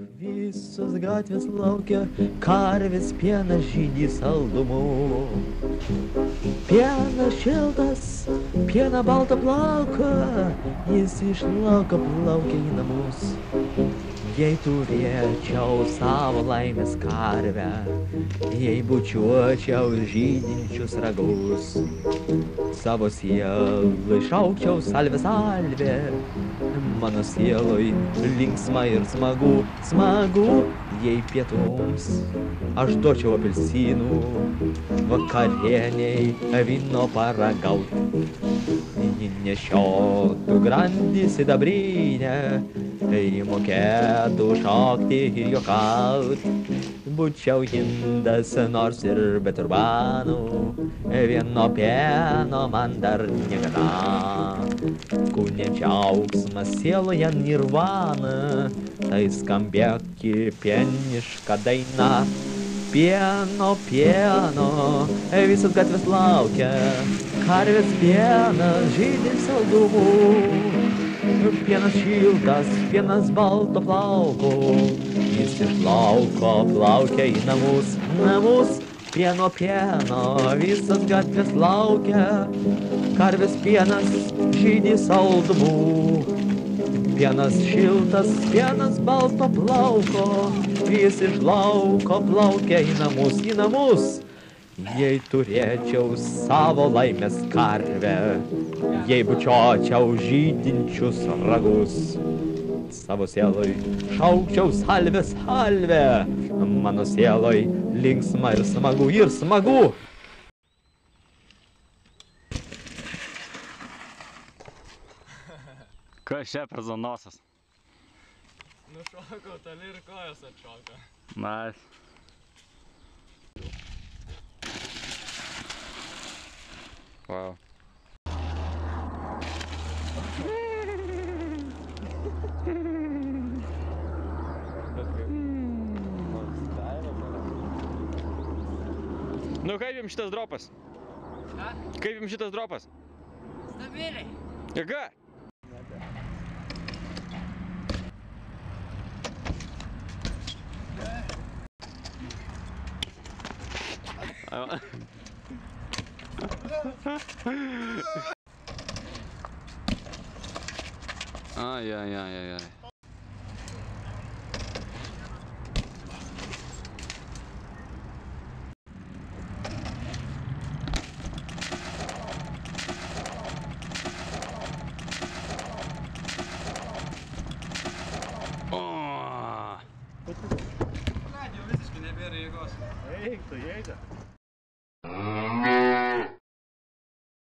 Visos gatvės laukia, karvės pienas žydį saldumu. Pienas šiltas, piena balta plauka, jis iš lauko plaukia į namus. Jei turėčiau savo laimės karvę, jei bučiuočiau žydinčius ragus, savo sielai šaukčiau salvė, salvė, mano sieloj linksma ir smagu, smagu, jei pietums aš duočiau apelsinų, vakarieniai vyno paragaut. Ji nešiotų grandį sidabrinę, tai mokėtų šokti ir juokaut. Būčiau indas nors ir be turbanų, vieno pieno man dar negana. Kūne džiaugsmas, sieloje nirvana, tai skambėki pieniška daina. Pieno, pieno, visos gatvės laukia, karvės pienas žydi saldumu. Pienas šiltas, pienas balto plauko, jis iš lauko plaukia į namus, namus. Pieno, pieno, visas gatvės laukia, karvės pienas žydi saldumu. Pienas šiltas, pienas balto plauko, jis iš lauko plaukia į namus, į namus. Jei turėčiau savo laimės karvę, jei bučiočiau žydinčius ragus, savo sieloj šaukčiau salvė, salvė, mano sieloj linksma ir smagu, ir smagu. Kas čia per zonosas? Nušokau toli ir kojos atšoka. Nice. Wow. Nu kaip jums šitas dropas? Ką? Kaip jums šitas dropas? Stabiliai. Jėga? Ai, ai, ai, ai, ai. Jau visiškai nebėra jėgos. Eik tu, jėga.